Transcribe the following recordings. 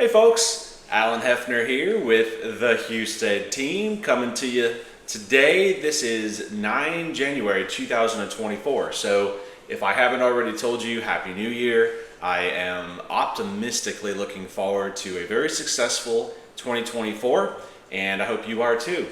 Hey folks, Alan Hefner here with the Husted team coming to you today. This is 9 January 2024. So if I haven't already told you, Happy New Year. I am optimistically looking forward to a very successful 2024, and I hope you are too.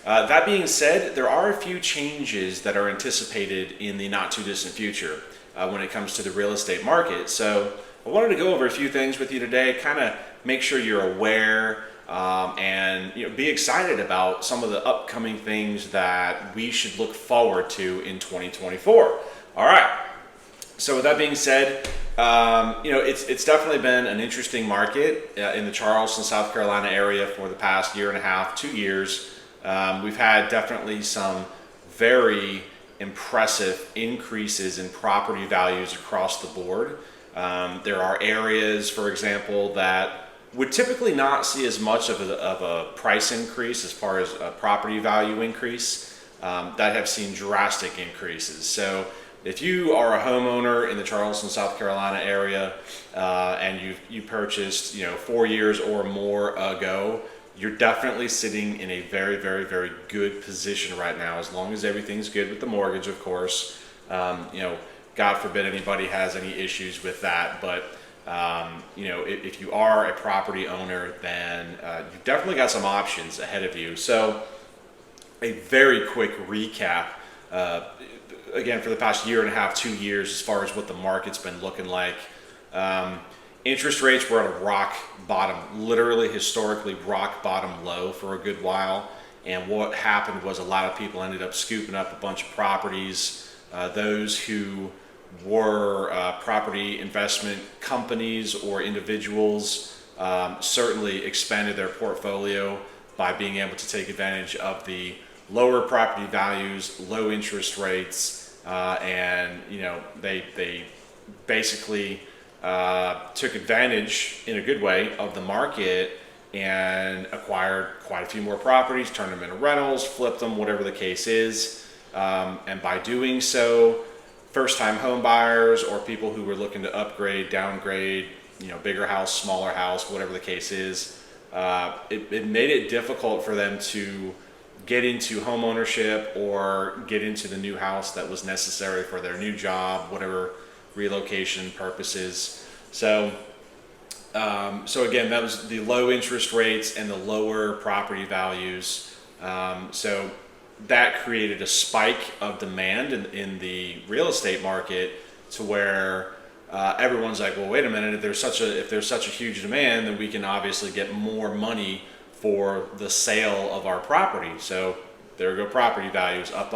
That being said, there are a few changes that are anticipated in the not too distant future when it comes to the real estate market. So I wanted to go over a few things with you today, kind of make sure you're aware and be excited about some of the upcoming things that we should look forward to in 2024. All right. So with that being said, it's definitely been an interesting market in the Charleston, South Carolina area for the past year and a half, 2 years. We've had definitely some very impressive increases in property values across the board. There are areas, for example, that would typically not see as much of a price increase as far as a property value increase that have seen drastic increases. So if you are a homeowner in the Charleston, South Carolina area and you purchased 4 years or more ago, you're definitely sitting in a very, very, very good position right now, as long as everything's good with the mortgage, of course. God forbid anybody has any issues with that, but if you are a property owner, then you've definitely got some options ahead of you. So a very quick recap, again, for the past year and a half, 2 years, as far as what the market's been looking like. Interest rates were at a rock bottom, literally historically rock bottom low for a good while. And what happened was a lot of people ended up scooping up a bunch of properties. Those who were property investment companies or individuals certainly expanded their portfolio by being able to take advantage of the lower property values, low interest rates, and they basically took advantage in a good way of the market and acquired quite a few more properties, turned them into rentals, flipped them, whatever the case is. And by doing so, first-time home buyers or people who were looking to upgrade, downgrade, bigger house, smaller house, whatever the case is, it made it difficult for them to get into home ownership or get into the new house that was necessary for their new job, whatever relocation purposes. So again, that was the low interest rates and the lower property values. So that created a spike of demand in the real estate market to where everyone's like, well, wait a minute, if there's such a huge demand, then we can obviously get more money for the sale of our property. So there go property values up,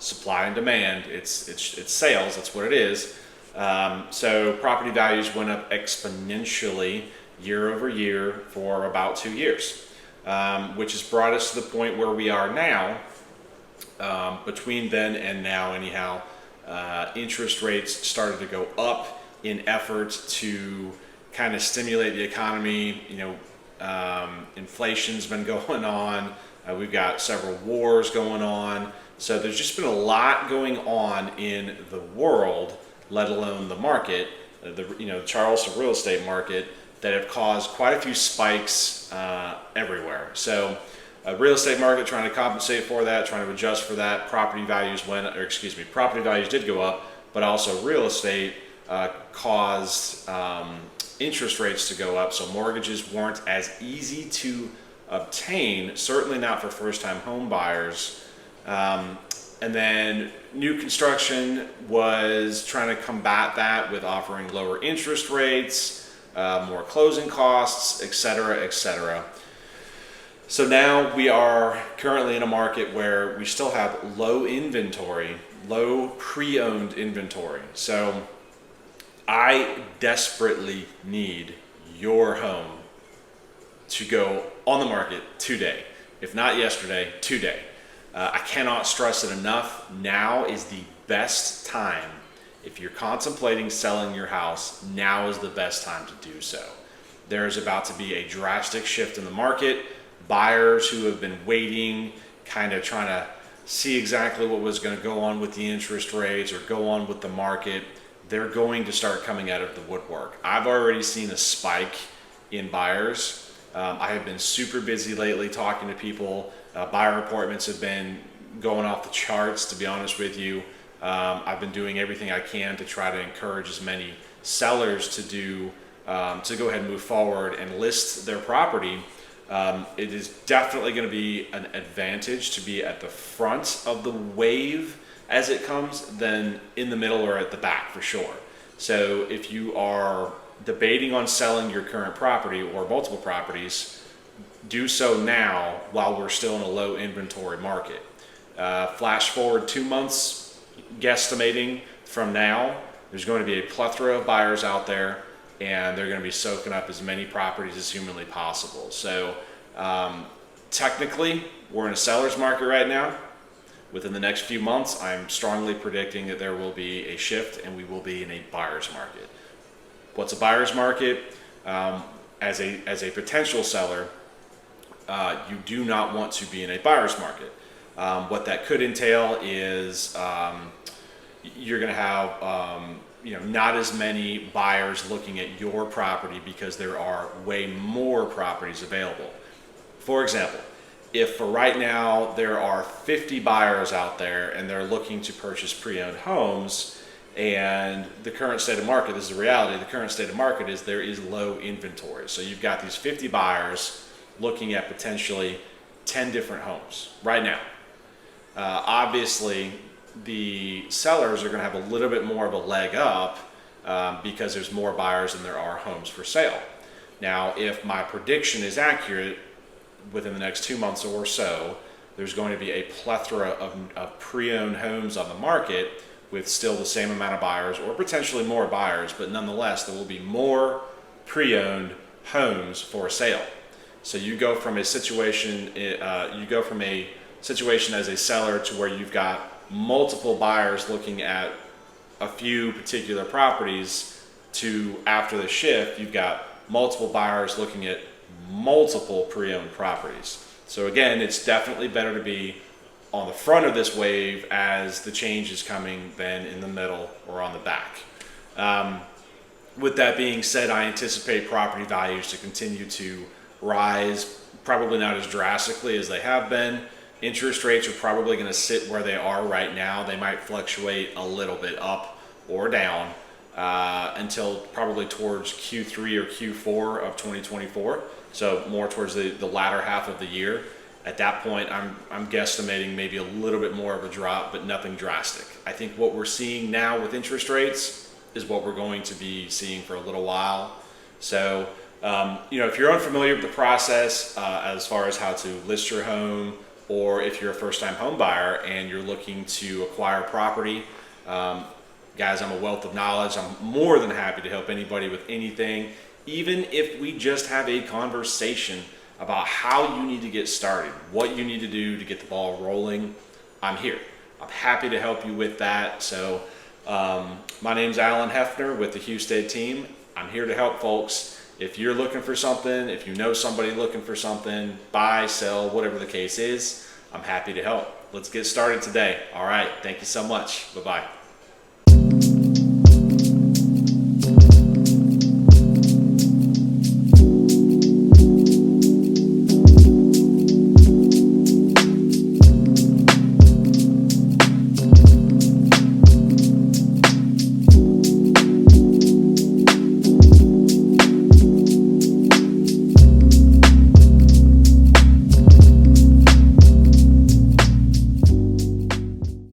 supply and demand. It's sales. That's what it is. So property values went up exponentially year over year for about 2 years, which has brought us to the point where we are now. Between then and now, anyhow, interest rates started to go up in efforts to kind of stimulate the economy. Inflation's been going on. We've got several wars going on. So there's just been a lot going on in the world, let alone the market, the Charleston real estate market, that have caused quite a few spikes everywhere. So real estate market trying to compensate for that, trying to adjust for that. Property values did go up, but also real estate caused interest rates to go up. So mortgages weren't as easy to obtain, certainly not for first-time home buyers. And then new construction was trying to combat that with offering lower interest rates, more closing costs, et cetera. So now we are currently in a market where we still have low inventory, low pre-owned inventory. So I desperately need your home to go on the market today. If not yesterday, today. I cannot stress it enough. Now is the best time. If you're contemplating selling your house, now is the best time to do so. There is about to be a drastic shift in the market. Buyers who have been waiting, kind of trying to see exactly what was going to go on with the interest rates or go on with the market, they're going to start coming out of the woodwork. I've already seen a spike in buyers. I have been super busy lately talking to people. Buyer appointments have been going off the charts, to be honest with you. I've been doing everything I can to try to encourage as many sellers to go ahead and move forward and list their property. It is definitely going to be an advantage to be at the front of the wave as it comes than in the middle or at the back, for sure. So if you are debating on selling your current property or multiple properties, do so now while we're still in a low inventory market. Flash forward 2 months, guesstimating from now, there's going to be a plethora of buyers out there, and they're going to be soaking up as many properties as humanly possible. So technically, we're in a seller's market right now. Within the next few months, I'm strongly predicting that there will be a shift and we will be in a buyer's market. What's a buyer's market? As a potential seller, you do not want to be in a buyer's market. What that could entail is you're going to have not as many buyers looking at your property because there are way more properties available. For example, if for right now there are 50 buyers out there and they're looking to purchase pre-owned homes, and the current state of market, this is the reality, the current state of market is there is low inventory. So you've got these 50 buyers looking at potentially 10 different homes right now. Obviously, the sellers are going to have a little bit more of a leg up because there's more buyers than there are homes for sale. Now, if my prediction is accurate, within the next 2 months or so, there's going to be a plethora of pre-owned homes on the market with still the same amount of buyers or potentially more buyers, but nonetheless, there will be more pre-owned homes for sale. So you go from a situation, as a seller to where you've got multiple buyers looking at a few particular properties to after the shift, you've got multiple buyers looking at multiple pre-owned properties. So again, it's definitely better to be on the front of this wave as the change is coming than in the middle or on the back. With that being said, I anticipate property values to continue to rise, probably not as drastically as they have been. Interest rates are probably going to sit where they are right now. They might fluctuate a little bit up or down until probably towards Q3 or Q4 of 2024. So more towards the latter half of the year. At that point, I'm guesstimating maybe a little bit more of a drop, but nothing drastic. I think what we're seeing now with interest rates is what we're going to be seeing for a little while. So, if you're unfamiliar with the process as far as how to list your home, or if you're a first-time home buyer and you're looking to acquire property, guys, I'm a wealth of knowledge. I'm more than happy to help anybody with anything, even if we just have a conversation about how you need to get started, what you need to do to get the ball rolling. I'm here. I'm happy to help you with that. So my name's Alan Hefner with the Husted team. I'm here to help folks. If you're looking for something, if you know somebody looking for something, buy, sell, whatever the case is, I'm happy to help. Let's get started today. All right. Thank you so much. Bye-bye.